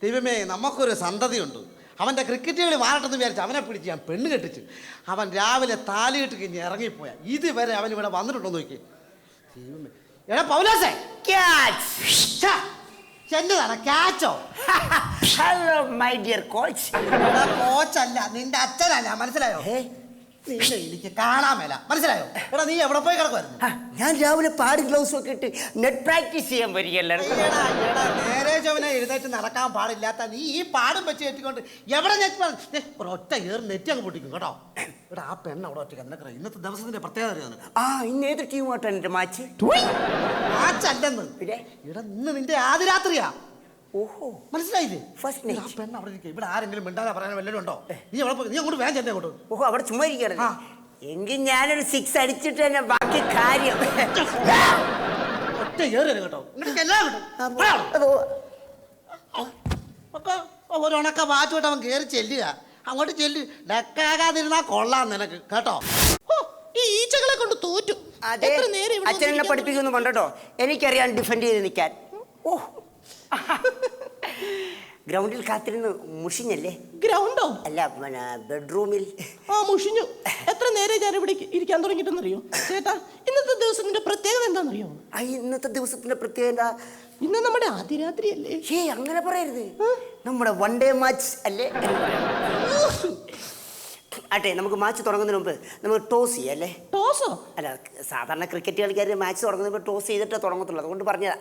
ദൈവമേ, നമുക്കൊരു സന്തതിയുണ്ട്. അവൻ്റെ ക്രിക്കറ്റ് കളി മാറട്ടെന്ന് വിചാരിച്ചു അവനെ പിടിച്ച് ഞാൻ പെണ്ണ് കെട്ടിച്ച്. അവൻ രാവിലെ താലിയിട്ട് കഴിഞ്ഞ് ഇറങ്ങിപ്പോയാ. ഇതുവരെ അവൻ ഇവിടെ വന്നിട്ടുണ്ടോ നോക്കി. ദൈവമേ, എടാ പൗലോസേ, എന്നതാണ് ക്യാച്ചോ? Hello my dear coach. കോച്ചല്ല, നിന്റെ അച്ഛനല്ല, മനസ്സിലായോ? നിന്നെ എനിക്ക് കാണാൻ മേല, മനസ്സിലായോ? എടാ നീ എവിടെ പോയി കിടക്കുമായിരുന്നു? ഞാൻ രാവിലെ പാടി ഗ്ലൗസ് ഒക്കെ ഇട്ട് നെറ്റ് പ്രാക്ടീസ് ചെയ്യാൻ വരികയല്ലേ. നേരെ ചവനെ എഴുന്നേറ്റ് നടക്കാൻ പാടില്ലാത്ത നീ ഈ പാടും വെച്ച് കെട്ടിക്കൊണ്ട് എവിടെ ഒറ്റ ഏറ് നെറ്റ് അങ്ങ് പൊട്ടിക്കും കേട്ടോ. എടാ ആ പെണ്ണ് അവിടെ ഒറ്റ എന്നൊക്കെ ഇന്നത്തെ ദിവസത്തിന്റെ പ്രത്യേകത. ഇന്ന് ഏത് ടീമായിട്ടാണ് എന്റെ മാച്ച്? മാച്ചല്ലെന്ന്. ഇവിടെ ഇന്ന് നിന്റെ ആദ്യ രാത്രിയാ. ഓഹോ, മനസ്സിലായില്ലേ? ഫസ്റ്റ് ആ പെണ്ണ് അവിടെ ഇരിക്കും. ഇവിടെ ആരെങ്കിലും മിണ്ടാതെ പറയാൻ വല്ലതും ഉണ്ടോ? നീ അവിടെ പോയി, നീ അങ്ങോട്ട് വേഗം ചെന്നേ അങ്ങോട്ട്. ഓഹോ, അവിടെ ചുമ്മാ ഇരിക്കണേ. എങ്കിൽ ഞാനൊരു 6 അടിച്ചിട്ട് തന്നെ ബാക്കി കാര്യം. ഒറ്റ ഏറ് കേട്ടോ. ഒരു ഉണക്ക വാച്ചുകൊണ്ട് അവൻ കയറി ചെല്ലുക. അങ്ങോട്ട് ചെല്ലു. ഡക്കാകാതിരുന്നാ കൊള്ളാം നിനക്ക് കേട്ടോ. ഈ ഈച്ചകളെ കൊണ്ട് തോറ്റു. അച്ഛനെന്നെ പഠിപ്പിക്കുന്നു പണ്ടോ. എനിക്കറിയാൻ ഡിഫെൻഡ് ചെയ്ത് നിൽക്കാൻ. ഓ, ഗ്രൗണ്ടിൽ കാത്തിരുന്ന് മുഷിഞ്ഞല്ലേ? ഗ്രൗണ്ടോ? അല്ല, ബെഡ്റൂമിൽ. മുഷിഞ്ഞു. എത്ര നേരം ഞാൻ ഇവിടെ ഇരിക്കാൻ തുടങ്ങിട്ടെന്നറിയോ ചേട്ടാ? ഇന്നത്തെ ദിവസത്തിന്റെ പ്രത്യേകത എന്താണെന്നറിയോ? ഇന്നത്തെ ദിവസത്തിന്റെ പ്രത്യേകത ഇന്ന് നമ്മുടെ ആദ്യ രാത്രി അല്ലേ? അങ്ങനെ പറയരുത്. നമ്മുടെ വൺ ഡേ മാച്ച് അല്ലേ? ആട്ടെ, നമുക്ക് മാച്ച് തുടങ്ങുന്നതിന് മുമ്പ് നമുക്ക് ടോസ് ചെയ്യാം അല്ലേ? ടോസോ? അല്ല, സാധാരണ ക്രിക്കറ്റ് കളിക്കാർ മാച്ച് തുടങ്ങുന്നപ്പോൾ ടോസ് ചെയ്തിട്ടേ തുടങ്ങത്തുള്ളൂ. അതുകൊണ്ട് പറഞ്ഞതാ.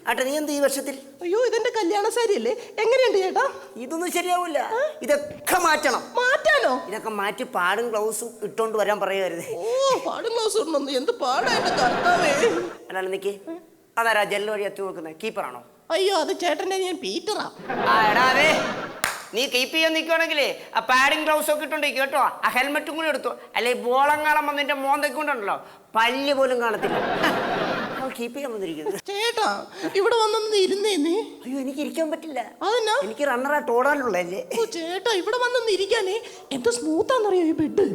ആട്ടെ, നീ എന്ത് ഈ വർഷത്തിൽ? അയ്യോ, ഇതെന്റെ കല്യാണ സാരി അല്ലേ? എങ്ങനെയുണ്ട് ചേട്ടാ? ഇതൊന്നും ശരിയാവില്ല. ഇതൊക്കെ മാറ്റണം. മാറ്റാനോ? ഇതൊക്കെ മാറ്റി പാടും ഗ്ലൗസും ഇട്ടോണ്ട് വരാൻ പറയരുത്. പാടും ഗ്ലൗസ് ഇടണമെന്ന് എന്ത് പാടാ എന്റെ കർത്താവേ. അല്ലാതെ നിക്ക്, അതാരാ ജെല്ല് വഴി എത്തി നോക്കുന്നത്? കീപ്പറാണോ? അയ്യോ, അത് ചേട്ടൻ്റെ ഞാൻ പീറ്ററാ. നീ കീപ്പ് ചെയ്യാൻ നിൽക്കുവാണെങ്കിലേ ആ പാഡിങ് ഗ്ലൗസ് ഒക്കെ ഇട്ടുണ്ടെങ്കിൽ കേട്ടോ, ആ ഹെൽമെറ്റും കൂടി എടുത്തു. അല്ലെ ബോളങ്ങാളം വന്നിന്റെ മോന്തൊക്കെ കൊണ്ടുണ്ടല്ലോ, പല്ല് പോലും കാണത്തില്ല. കീപ്പ് ചെയ്യാൻ വന്നിരിക്കുന്നത്. ചേട്ടാ, ഇവിടെ വന്നൊന്ന് ഇരുന്നേന്നേ. അയ്യോ, എനിക്ക് ഇരിക്കാൻ പറ്റില്ല. അതെന്നാ? എനിക്ക് റണ്ണറായിട്ട് ഓടാനുള്ളല്ലേ. ചേട്ടാ, ഇവിടെ വന്നൊന്ന് ഇരിക്കാനേ. എന്ത് സ്മൂത്താന്നറിയോ ഈ ബെഡ്.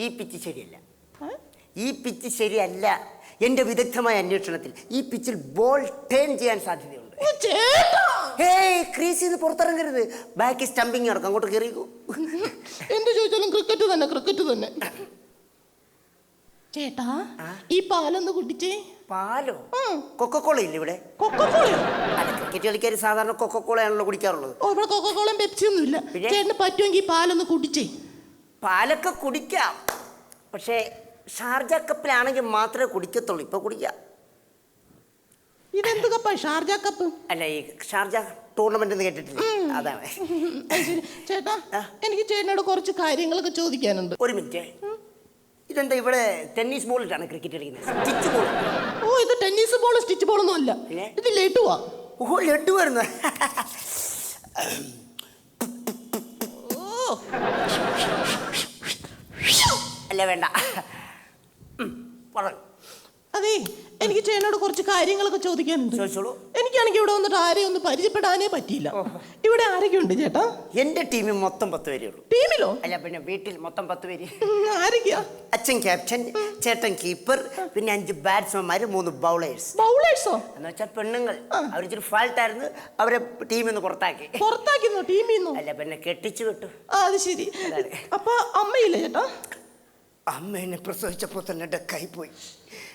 ഈ പിച്ച് ശരിയല്ല. ഈ പിച്ച് ശരിയല്ല. എന്റെ വിദഗ്ധമായ അന്വേഷണത്തിൽ ഈ പിച്ചിൽ ബോൾ ടേൺ ചെയ്യാൻ സാധ്യതയുണ്ട്. ക്രീസിൽ നിന്ന് പുറത്തിറങ്ങരുത്. ബാക്കി സ്റ്റംപിങ് നടക്കും. അങ്ങോട്ട് കയറിക്കൂ. എന്ത് ചോദിച്ചാലും ക്രിക്കറ്റ് തന്നെ, ക്രിക്കറ്റ് തന്നെ. ചേട്ടാ, ഈ പാലൊന്ന് കുടിച്ചേ. പാലോ? കൊക്കക്കോള ഇല്ല ഇവിടെ? കൊക്കക്കോളയോ? അല്ല, ക്രിക്കറ്റ് കളിക്കാർ സാധാരണ കൊക്കക്കോളയാണല്ലോ കുടിക്കാറുള്ളത്. ഇവിടെ കൊക്കക്കോളയും പെപ്സിയും ഒന്നും ഇല്ല. ചേട്ടന് പറ്റുമെങ്കിൽ പാലൊന്ന് കുടിച്ചേ. പാലൊക്കെ കുടിക്കാം, പക്ഷേ ഷാർജ കപ്പിലാണെങ്കിൽ മാത്രമേ കുടിക്കത്തുള്ളൂ. ഇപ്പൊ കുടിക്കാം. ഇതെന്ത് കപ്പാ? Sharjah cup? അല്ല, ഈ ഷാർജ ടൂർണമെന്റ് എന്ന് കേട്ടിട്ടില്ല, അതാണ്. ചേട്ടാ, എനിക്ക് ചേട്ടനോട് കുറച്ച് കാര്യങ്ങളൊക്കെ ചോദിക്കാനുണ്ട്. ഒരു മിനിറ്റ്. ഇതെന്താ ഇവിടെ ടെന്നീസ് ബോൾ ഇട്ടാണ് ക്രിക്കറ്റ് കളിക്കുന്നത്? Stitch ball? ഇത് ടെന്നീസ് ബോൾ, സ്റ്റിച്ച് ബോളൊന്നും അല്ല. ഇത് ലഡുവാ. ലഡു വരുന്നു. അല്ല, വേണ്ട. അതെ, എനിക്ക് ചേട്ടനോട് കുറച്ച് കാര്യങ്ങളൊക്കെ ചോദിക്കാനുണ്ട്. ചോദിച്ചോളൂ. എനിക്കാണെങ്കിൽ ഇവിടെ വന്നിട്ട് ആരെയും ഒന്ന് പരിചയപ്പെടാനേ പറ്റിയില്ല. ഇവിടെ ആരൊക്കെ ഉണ്ട് ചേട്ടാ? എന്റെ ടീമിൽ മൊത്തം 10 പേരേ ഉള്ളൂ. ടീമിലോ? അല്ല, പിന്നെ വീട്ടിൽ മൊത്തം 10 പേര്. ആരൊക്കെയാ? അച്ഛൻ ക്യാപ്റ്റൻ, ചേട്ടൻ കീപ്പർ, പിന്നെ 5 ബാറ്റ്സ്മാൻമാര്, 3 ബൗളേഴ്സ്. ബൗളേഴ്സോ? എന്ന് വെച്ചാൽ പെണ്ണുങ്ങൾ. അവരിച്ചിരി ഫാൾട്ടായിരുന്നു, അവരെ ടീമിൽ നിന്ന് പുറത്താക്കി. പുറത്താക്കിന്നോ? ടീമിൽ നിന്നോ? അല്ല, പിന്നെ കെട്ടിച്ചു വിട്ടു. അത് ശരി. അപ്പൊ അമ്മയില്ലേ ചേട്ടാ? അമ്മ എന്നെ പ്രസവിച്ചപ്പോൾ തന്നെ ഡെക്കായി പോയി.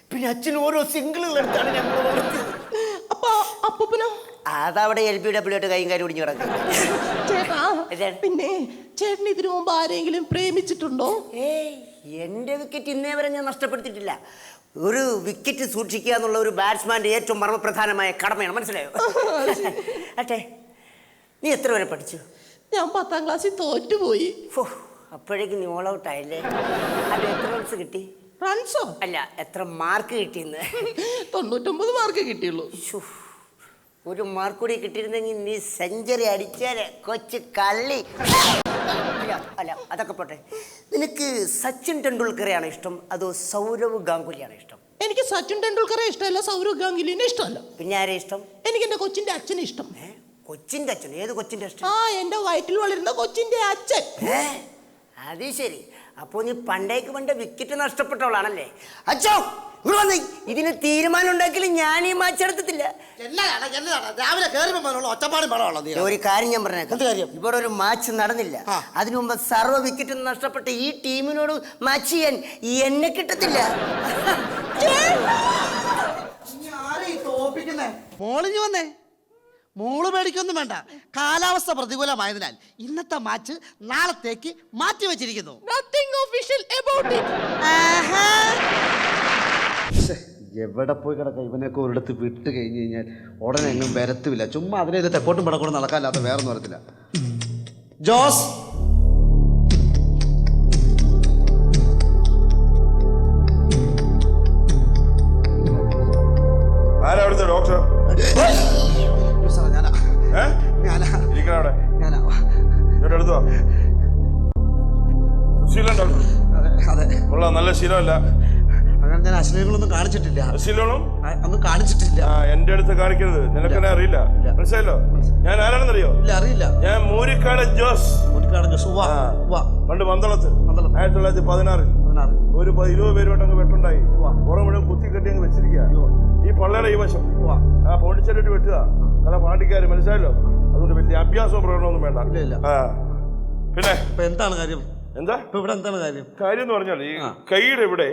പിന്നെ അച്ഛൻ ഓരോ സിംഗിളുകൾ എടുത്താണ് ഞങ്ങൾ വളർത്തിയത്. അപ്പൊ അപ്പൂപ്പനോ? അതവിടെ LBW കൈയും കാര്യം ഒടിഞ്ഞു കിടക്കും. ചേട്ടാ, പിന്നെ ചേട്ടൻ ഇതിനു മുമ്പ് ആരെങ്കിലും പ്രേമിച്ചിട്ടുണ്ടോ? എന്റെ വിക്കറ്റ് ഇന്നേ വരെ ഞാൻ നഷ്ടപ്പെടുത്തിയിട്ടില്ല. ഒരു വിക്കറ്റ് സൂക്ഷിക്കുക എന്നുള്ള ഒരു ബാറ്റ്സ്മാന്റെ ഏറ്റവും മർമ്മപ്രധാനമായ കടമയാണ്, മനസ്സിലായോ? അട്ടെ, നീ എത്ര വരെ പഠിച്ചു? ഞാൻ 10ാം ക്ലാസ്സിൽ തോറ്റുപോയി. അപ്പോഴേക്കും നീ ഓൾ ഔട്ട് ആയില്ലേ? അത് എത്ര റൺസ് കിട്ടി? റൺസോ? അല്ല, എത്ര മാർക്ക് കിട്ടിയെന്ന്. 99 മാർക്ക് കിട്ടിയുള്ളൂ. ഒരു മാർക്ക് കൂടി കിട്ടിയിരുന്നെങ്കിൽ നീ സെഞ്ചുറി അടിച്ചേരെ കൊച്ചു കള്ളി. അല്ല, അതൊക്കെ പോട്ടെ. നിനക്ക് സച്ചിൻ ടെണ്ടുൽക്കറെയാണോ ഇഷ്ടം, അതോ സൗരവ് ഗാംഗുലിയാണോ ഇഷ്ടം? എനിക്ക് സച്ചിൻ ടെണ്ടുൽക്കറെ ഇഷ്ടമല്ല, സൗരവ് ഗാംഗുലിനെ ഇഷ്ടമല്ല. പിന്നെ ആരെ ഇഷ്ടം? എനിക്ക് എന്റെ കൊച്ചിന്റെ അച്ഛനെ ഇഷ്ടം. കൊച്ചിന്റെ അച്ഛൻ? ഏത് കൊച്ചിന്റെ അച്ഛൻ? എന്റെ വയറ്റിൽ വളരുന്ന കൊച്ചിന്റെ അച്ഛൻ. അത് ശരി. അപ്പോ നീ പണ്ടേക്ക് പണ്ട് വിക്കറ്റ് നഷ്ടപ്പെട്ടവളാണല്ലേ? അച്ഛോ, ഇതിന് തീരുമാനം ഉണ്ടാക്കിയാലും ഞാൻ ഈ മാച്ച് എടുത്തിട്ടില്ല. എന്നതാണ് രാവിലെ കയറിയുള്ള ഒറ്റപ്പാടും പടമുള്ള ഒരു കാര്യം ഞാൻ പറഞ്ഞേക്കാം. എന്ത് കാര്യം? ഇവിടെ ഒരു മാച്ച് നടന്നില്ല. അതിനു മുമ്പ് സർവ്വ വിക്കറ്റും നഷ്ടപ്പെട്ട ഈ ടീമിനോട് മാച്ച് ചെയ്യാൻ എന്നെ കിട്ടത്തില്ല. മോളിഞ്ഞു വന്നേ. മോള് പേടിക്കൊന്നും വേണ്ട. കാലാവസ്ഥ പ്രതികൂലമായതിനാൽ ഇന്നത്തെ മാച്ച് നാളത്തേക്ക് മാറ്റി വെച്ചിരിക്കുന്നു. എവിടെ പോയി കിടക്കാം ഇവനൊക്കെ ഒരിടത്ത് വിട്ട് കഴിഞ്ഞ് കഴിഞ്ഞാൽ ഉടനെ എങ്ങും വരത്തുമില്ല. ചുമ്മാ അതിനെ ഇത് തെക്കോട്ടും പടക്കോട്ടും നടക്കാല്ലാത്ത വേറൊന്നും വരത്തില്ല. ജോസ് ഡോക്ടർ നല്ല ശീലമല്ല. അങ്ങനെ ഞാൻ അശ്ലീലങ്ങളൊന്നും കാണിച്ചിട്ടില്ല. ഒന്നും കാണിച്ചിട്ടില്ല. എന്റെ അടുത്ത് കാണിക്കരുത്. നിനക്കെന്നെ അറിയില്ല. മനസ്സിലായല്ലോ? ഞാൻ ആരാണെന്നറിയോ? ഇല്ല, അറിയില്ല. ഞാൻ മൂരിക്കാട് ജോസ്. പണ്ട് പന്തളത്ത് 1916 ഒരു 20 പേരുമായിട്ട് വെട്ടുണ്ടായി. പുറം മുഴുവൻ കുത്തി കെട്ടി അങ്ങ് വെച്ചിരിക്കുക. ഈ പള്ളയുടെ ഈ വശം ആ പോണ്ടിച്ചേരിട്ട് വെട്ടുക. കാരണം പാണ്ടിക്കാര്, മനസ്സിലായല്ലോ? അതുകൊണ്ട് വലിയ അഭ്യാസവും പ്രകടനമൊന്നും വേണ്ട. പിന്നെ എന്താണ് കാര്യം? എന്താ ഇവിടെ എന്താണ് കാര്യം? കാര്യം എന്ന് പറഞ്ഞാൽ ഈ കൈയുടെ ഇവിടെ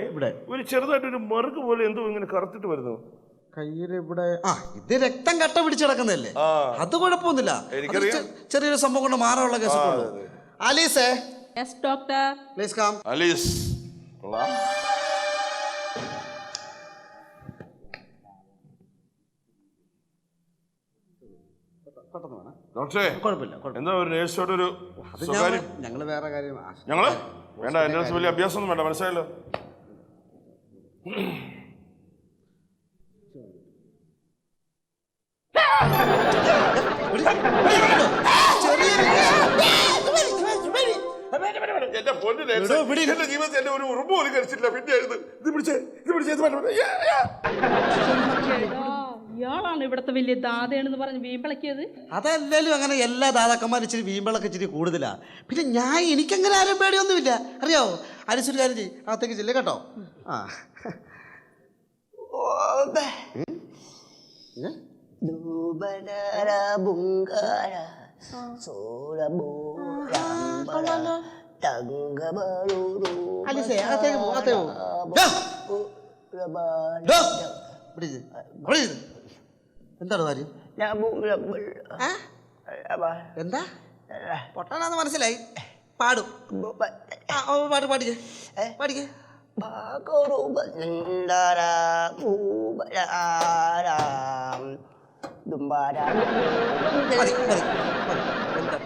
ഒരു ചെറുതായിട്ടൊരു മറുക് പോലെ എന്തോ ഇങ്ങനെ കറുത്തിട്ട് വരുന്നു. കയ്യില് ഇവിടെ ഇത് രക്തം കട്ട പിടിച്ച് കിടക്കുന്നതല്ലേ, അത് കുഴപ്പമൊന്നുമില്ല. ചെറിയൊരു സംഭവം കൊണ്ട് മാറാനുള്ള കേസ്. ആലീസേ. Yes doctor. Please come. Alice. ഡോക്ടറെ, എന്താ ഒരു നേഴ്സോട് ഒരു ഞങ്ങള് വേറെ കാര്യം. ഞങ്ങള് വേണ്ട, എന്റെ അടുത്ത് വലിയ അഭ്യാസമൊന്നും വേണ്ട, മനസ്സിലായല്ലോ? എന്റെ ജീവിതത്തിൽ എന്റെ ഒരു ഉറുമ്പ് പോലും കഴിച്ചിട്ടില്ല. പിന്നെ ഇയാളാണ് ഇവിടത്തെ വലിയ ദാതയാണെന്ന് പറഞ്ഞ് വീമ്പിളക്കിയത്. അതല്ലേലും അങ്ങനെ എല്ലാ ദാതാക്കന്മാരും ഇച്ചിരി വീമ്പിളൊക്കെ ഇച്ചിരി കൂടുതലാ. പിന്നെ ഞാൻ എനിക്കങ്ങനെ ആരും പേടിയൊന്നുമില്ല, അറിയാവോ? അരിച്ചൊരു കാര്യം ചെയ്യും, അകത്തേക്ക് ചെല്ലേ കേട്ടോ. എന്താണ് കാര്യം? എന്താ പൊട്ടാണെന്ന് മനസ്സിലായി. പാടും. പാട്ട് പാടിക്കേ, പാടിക്കേ.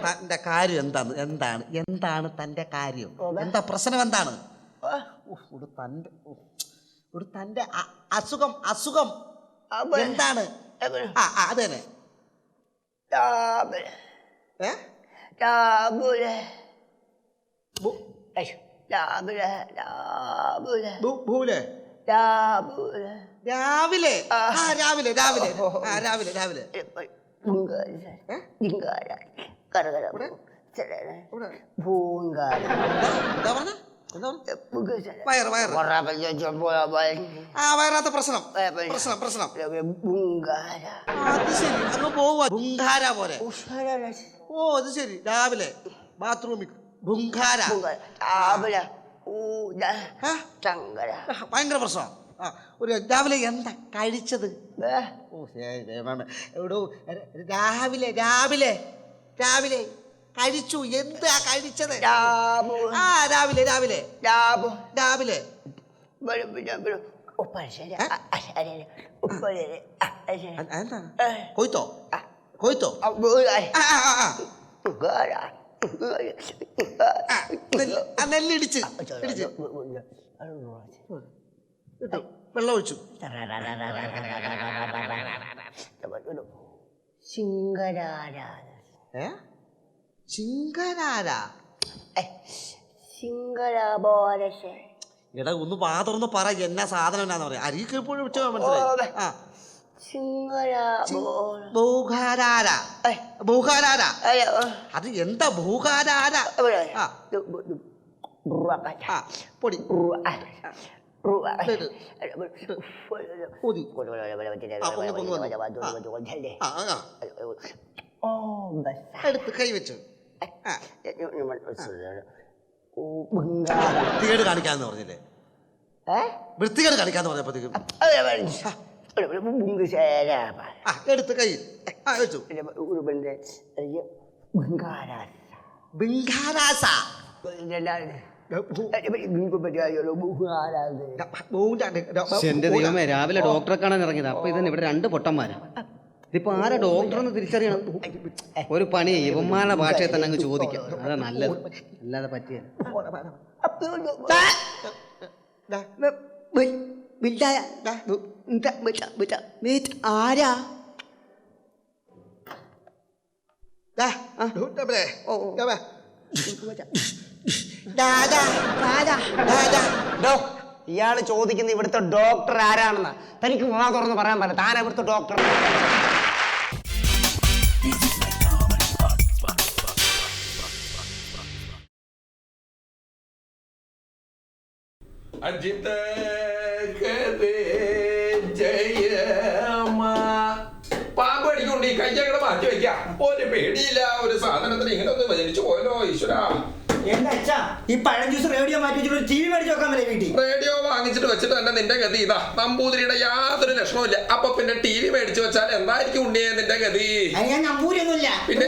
തന്റെ കാര്യം എന്താണ്? എന്താണ് എന്താണ് തന്റെ കാര്യം? എന്താ പ്രശ്നം? എന്താണ് തന്റെ അസുഖം? അസുഖം എന്താണ്? അത് തന്നെ. രാവിലെ രാവിലെ രാവിലെ രാവിലെ രാവിലെ വയറാത്ത പ്രശ്നം പ്രശ്നം പ്രശ്നം. അത് ശരി, അങ്ങ് പോവാ ബുങ്കാര പോലെ. ഓ അത് ശരി, രാവിലെ ബാത്റൂമിൽ ബുങ്കാര. ഭയങ്കര പ്രശ്നം. ഒരു രാവിലെ എന്താ കഴിച്ചത്? ഓ എവിടോ രാവിലെ രാവിലെ രാവിലെ കഴിച്ചു. എന്താ കഴിച്ചത്? രാവിലെ രാവിലെ രാവിലെ കൊയ്ത്തോ? കൊയ്ത്തോ? നെല്ലിടിച്ച് ഇടിച്ച് വെള്ളം ഒഴിച്ചു. എടാ ഒന്ന് പാത്രന്ന് പറ, എന്നാ സാധനം എന്നാന്ന് പറയാ. അരിക്ക് എപ്പോഴും മനസ്സിലായി. അത് എന്താ ഭൂകാരാര? പൊടി ഊതി. എടുത്ത് കൈ വെച്ചു വൃത്തികേട് കാണിക്കാന്ന് പറഞ്ഞില്ലേ? വൃത്തികേട് കാണിക്കാന്ന് പറഞ്ഞപ്പോഴത്തേക്കും എടുത്ത് കൈ വെച്ചു. ബിംഗാരാസ എന്റെ ദൈവമേ, രാവിലെ ഡോക്ടറെ കാണാൻ ഇറങ്ങിയത്. അപ്പൊ ഇതന്നെ ഇവിടെ 2 പൊട്ടന്മാരാ. ഇതിപ്പോ ആരാ ഡോക്ടർ എന്ന് തിരിച്ചറിയണം. ഒരു പണി ഇവന്മാരുടെ ഭാഷയെ തന്നെ അങ്ങ് ചോദിക്കാം. അതാ നല്ലത്, അല്ലാതെ പറ്റിയ ആരാ ഇയാള് ചോദിക്കുന്ന ഇവിടുത്തെ ഡോക്ടർ ആരാണെന്ന് തനിക്ക് വാ തുറന്ന് പറയാൻ പറ്റില്ല. താനാ ഇവിടുത്തെ ഡോക്ടർ? അജിത ജയമ പാമ്പ് അടിക്കൊണ്ട് ഈ കയ്യങ്ങളെ മാറ്റി വെക്കാം. ഒരു പേടിയില്ല, ഒരു സാധനത്തിന് ഇങ്ങനെ ഒന്ന് വലിച്ചു പോയല്ലോ ഈശ്വര. എന്താ അച്ഛാ ഈ പഴം ജ്യൂസ് റേഡിയോ മാറ്റി വെച്ചിട്ട് ടി വി മേടിച്ച് വെക്കാൻ പറ്റില്ല വീട്ടിൽ? റേഡിയോ വാങ്ങിച്ചിട്ട് വെച്ചിട്ട് തന്നെ നിന്റെ ഗതി ഇതാ. നമ്പൂതിരിയുടെ യാതൊരു ലക്ഷണവും ഇല്ല. അപ്പൊ പിന്നെ ടി വി മേടിച്ചു വെച്ചാൽ എന്തായിരിക്കും ഉണ്ണിയെ നിന്റെ ഗതി? ഞാൻ നമ്പൂരിയൊന്നുമില്ല, പിന്നെ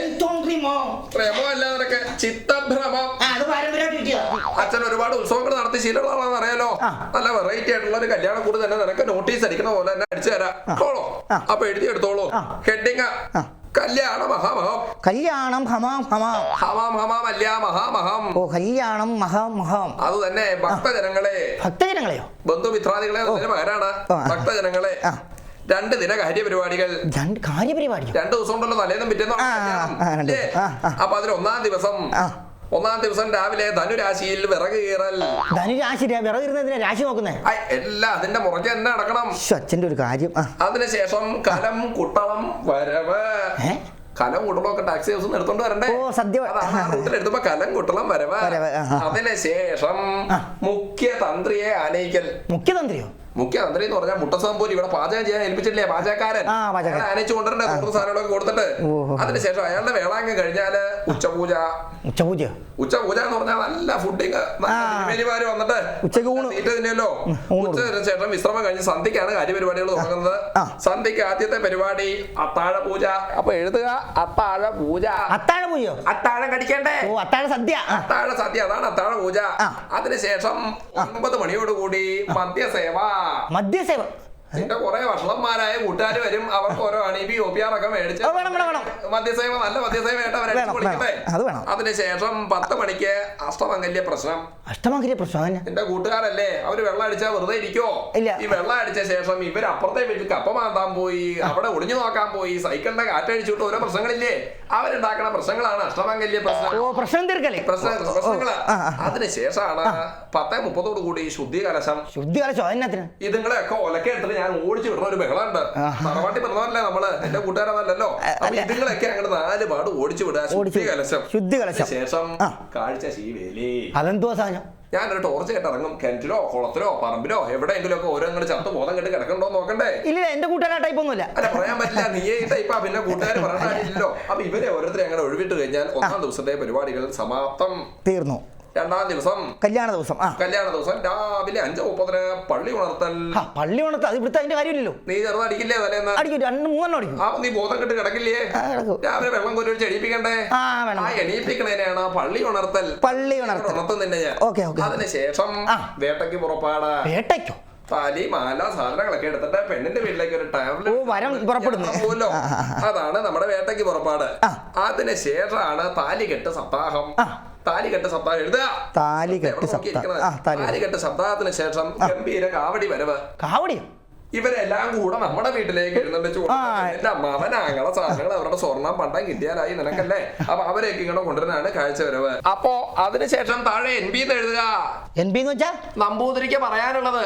പ്രേമോ അല്ല നിനക്ക് ചിത്തഭ്രമം. അത് പാരമ്പര്യമായിട്ട് കിട്ടിയതാ. അച്ഛൻ ഒരുപാട് ഉത്സവങ്ങൾ നടത്തി ശീലമുള്ള ആളാണെന്ന് അറിയാലോ. നല്ല വെറൈറ്റി ആയിട്ടുള്ള ഒരു കല്യാണം കൂടി തന്നെ നിനക്ക് നോട്ടീസ് അടിക്കണ പോലെ തന്നെ അടിച്ചു തരാം. കേളോ? അപ്പൊ എഴുതി എടുത്തോളൂ. ഹെഡിങ് കല്യാണ മഹാമഹം. കല്യാണം ഹമാം ഹമാം. ഹമാം ഹമാം അല്ല മഹാമഹം. ഓ കല്യാണം മഹാം മഹാം. അത് തന്നെ. ഭക്തജനങ്ങളെ. ഭക്തജനങ്ങളെയോ? ബന്ധുമിത്രാദികളെ മകനാണ്. ഭക്തജനങ്ങളെ 2 ദിന കാര്യപരിപാടികൾ. 2 ദിവസം ഉണ്ടല്ലോ, തലേന്നും പിറ്റേന്നും. അപ്പൊ അതിൽ ഒന്നാം ദിവസം രാവിലെ ധനുരാശിയിൽ വിറക് കീറൽ. ധനുരാശി വിറക് കീറുന്നതിനെ രാശി നോക്കുന്നേ? എല്ലാം അതിന്റെ മുറയ്ക്ക് തന്നെ നടക്കണം. അച്ഛന്റെ ഒരു കാര്യം. അതിനുശേഷം കലം കുട്ടളം വരവ്. കലം കുട്ടളമൊക്കെ ടാക്സി ഹൗസ് എടുത്തോണ്ട് വരണ്ടേ? റൂട്ടിലെടുത്തപ്പോ കലം കുട്ടളം വരവ്. അതിനുശേഷം മുഖ്യതന്ത്രിയെ ആനയിക്കൽ. മുഖ്യതന്ത്രിയോ? മുഖ്യതന്ത്രി എന്ന് പറഞ്ഞാൽ മുട്ടസാമ്പൂരി ഇവിടെ പാചകം ചെയ്യാൻ ഏൽപ്പിച്ചില്ലേ പാചകക്കാരൻ? ആനയിച്ചു കൊണ്ടുവരണ്ടേ കൂടുതൽ സാധനങ്ങളൊക്കെ കൊടുത്തിട്ട്. അതിനുശേഷം അയാളുടെ വേളാങ്കം കഴിഞ്ഞാല് ഉച്ചപൂജ. ഉച്ചപൂജ എന്ന് പറഞ്ഞാൽ നല്ല ഫുഡിങ്. തിരുമേനിമാര് വന്നിട്ട് തീറ്റ തിന്നല്ലോ. ഉച്ചതിന് ശേഷം വിശ്രമം കഴിഞ്ഞ് സന്ധ്യക്കാണ് കാര്യപരിപാടികൾ തുടങ്ങുന്നത്. സന്ധ്യക്ക് ആദ്യത്തെ പരിപാടി അത്താഴ പൂജ. അപ്പൊ എഴുതുക അത്താഴ പൂജ. അത്താഴ പൂജയോ? അത്താഴം കടിക്കണ്ടേ? അത്താഴ സദ്യ. അത്താഴ സദ്യ, അതാണ് അത്താഴ പൂജ. അതിനുശേഷം 9 മണിയോടുകൂടി മദ്യസേവ. മദ്യസേവ? നിന്റെ കുറെ വഷളന്മാരായ കൂട്ടുകാർ വരും. അവർക്ക് ഓരോ അണീബി ഒപ്പിയാറൊക്കെ മേടിച്ച് മദ്യസേവ, നല്ല മദ്യസേവയായിട്ട് അവരടിച്ചു കൊടുക്കട്ടെ. അതിനുശേഷം 10 മണിക്ക് അഷ്ടമംഗല്യ പ്രശ്നം. അഷ്ടമംഗല്യ പ്രശ്നം നിന്റെ കൂട്ടുകാരല്ലേ, അവര് വെള്ളം അടിച്ചാൽ വെറുതെ ഇരിക്കോ? ഈ വെള്ളം അടിച്ച ശേഷം ഇവർ അപ്പുറത്തെ വീട്ടിൽ കപ്പ മാന്താൻ പോയി, അവിടെ ഒളിഞ്ഞു നോക്കാൻ പോയി, സൈക്കിളിന്റെ കാറ്റടിച്ചിട്ട് ഓരോ പ്രശ്നങ്ങളില്ലേ, അവരുണ്ടാക്കണ പ്രശ്നങ്ങളാണ് അഷ്ടമംഗല്യ പ്രശ്നം. പ്രശ്നങ്ങള്. അതിനുശേഷമാണ് 10:30 കൂടി ശുദ്ധി കലശം. ഇതുങ്ങളെയൊക്കെ ഒലക്കെടുത്തിട്ട് ഞാൻ ഓടിച്ചു വിടുന്ന ഒരു ബഹളമുണ്ട്. തറവാട്ടി പറഞ്ഞതല്ലേ നമ്മള്, എന്റെ കൂട്ടുകാരല്ലോ. അപ്പൊ ഇതുങ്ങളൊക്കെ അങ്ങനെ 4 പാട് ഓടിച്ചു വിടുക. ശുദ്ധി കലശം. ശേഷം കാഴ്ച ശീവേലി. അതെന്തോ സാധനം? ഞാനൊരു ടോർച്ച് ആയിട്ട് ഇറങ്ങും. കിണറ്റിലോ കുളത്തിലോ പറമ്പിലോ എവിടെയെങ്കിലും ഒക്കെ ഓരോ ചത്ത് ബോധം കെട്ട് കിടക്കണ്ടോ നോക്കണ്ടേ? ഇല്ല, എന്റെ കൂട്ടുകാരെ ടൈപ്പ് ഒന്നുമില്ല. അല്ല, പറയാൻ പറ്റില്ല. നീയേ ടൈപ്പാ, പിന്നെ കൂട്ടുകാർ പറയണ്ടല്ലോ. അപ്പൊ ഇവരെ ഓരോരുത്തരെ അങ്ങനെ ഒഴിവിട്ട് കഴിഞ്ഞാൽ 1-ാം ദിവസത്തെ പരിപാടികൾ സമാപ്തം. തീർന്നു. 2-ാം ദിവസം കല്യാണ ദിവസം രാവിലെ 5:30 പള്ളി ഉണർത്തൽ. പള്ളി ഉണർത്തൽ അത് ഇവിടുത്തെ അതിന്റെ കാര്യമില്ലല്ലോ. നീ ചെറുതടിക്കില്ലേ തലേന്ന്? 2-3 അടിക്കും. നീ ബോധം കെട്ട് കിടക്കില്ലേ? രാവിലെ വെള്ളം കോരി എണീപ്പിക്കണ്ടേ? എണീപ്പിക്കണേനാണ് പള്ളി ഉണർത്തൽ. ഉണർത്തുന്നില്ല ഞാൻ. അതിനുശേഷം വേട്ടയ്ക്ക് പുറപ്പാട്. വേട്ടയ്ക്കോ? താലി മാല സാധനങ്ങളൊക്കെ എടുത്തിട്ട് പെണ്ണിന്റെ വീട്ടിലേക്ക് ഒരു ട്രാവലോ. അതാണ് നമ്മുടെ വേട്ടയ്ക്ക് പുറപ്പാട്. അതിനുശേഷമാണ് താലികെട്ട് സപ്താഹം. താലികെട്ട് സപ്താഹം എഴുതുക. താലികെട്ട് സപ്താഹത്തിന് ശേഷം ഗംഭീര കാവടി വരവ്. ഇവരെല്ലാം കൂടെ നമ്മുടെ വീട്ടിലേക്ക് എഴുന്നള്ളിച്ചു എന്റെ അമ്മാവൻ ആങ്ങളെ സാധനങ്ങൾ അവരുടെ സ്വർണം പണ്ടം കിട്ടിയാലായി നിനക്കല്ലേ. അപ്പൊ അവരെയൊക്കെ ഇങ്ങനെ കൊണ്ടുവരാനാണ് കാഴ്ചവരവ്. അപ്പോ അതിനുശേഷം താഴെ NB എന്ന് എഴുതുക. NB എന്ന് വെച്ചാ നമ്പൂതിരിക്ക് പറയാനുള്ളത്.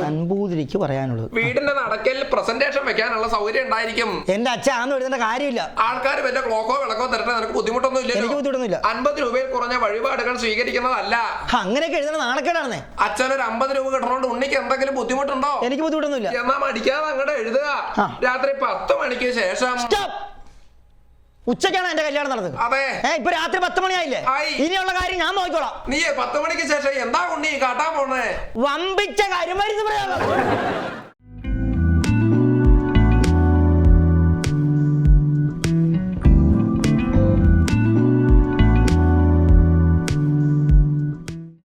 നമ്പൂതിരിക്ക് പറയാനുള്ളത്. വീടിന്റെ നടക്കൽ പ്രസന്റേഷൻ വെക്കാനുള്ള സൗകര്യം ഉണ്ടായിരിക്കും. എന്റെ അച്ഛൻ എഴുതേണ്ട കാര്യമില്ല. ആൾക്കാർ വല്ല ക്ലോക്കോ വിളക്കോ തരട്ടെ, നിനക്ക് ബുദ്ധിമുട്ടൊന്നും ഇല്ല. എനിക്ക് ബുദ്ധിമുട്ടൊന്നുമില്ല. 50 രൂപയിൽ കുറഞ്ഞ വഴിപാടുകൾ സ്വീകരിക്കുന്നതല്ല. അങ്ങനെയൊക്കെ എഴുതണ നാണക്കേടാണെന്നേ. അച്ഛനൊരു 50 രൂപ കിട്ടണോണ്ട് ഉണ്ണിക്ക് എന്തെങ്കിലും ബുദ്ധിമുട്ടുണ്ടോ? എനിക്ക് ബുദ്ധിമുട്ടൊന്നുമില്ല. എന്നാ മടിക്കാതെ അങ്ങോട്ട് എഴുതുക. രാത്രി 10 മണിക്ക് ശേഷം. ഉച്ചക്കാണ് എന്റെ കല്യാണം നടന്നത്. അതെ. ഇപ്പൊ രാത്രി 10 മണിയായില്ലേ? ഇനിയുള്ള കാര്യം ഞാൻ നോക്കിക്കോളാം. നീ 10 മണിക്ക് ശേഷം എന്താ ഉണ്ണി കാട്ടാൻ പോണേ? വമ്പിച്ച കാര്യം വരുന്നു പറയാം.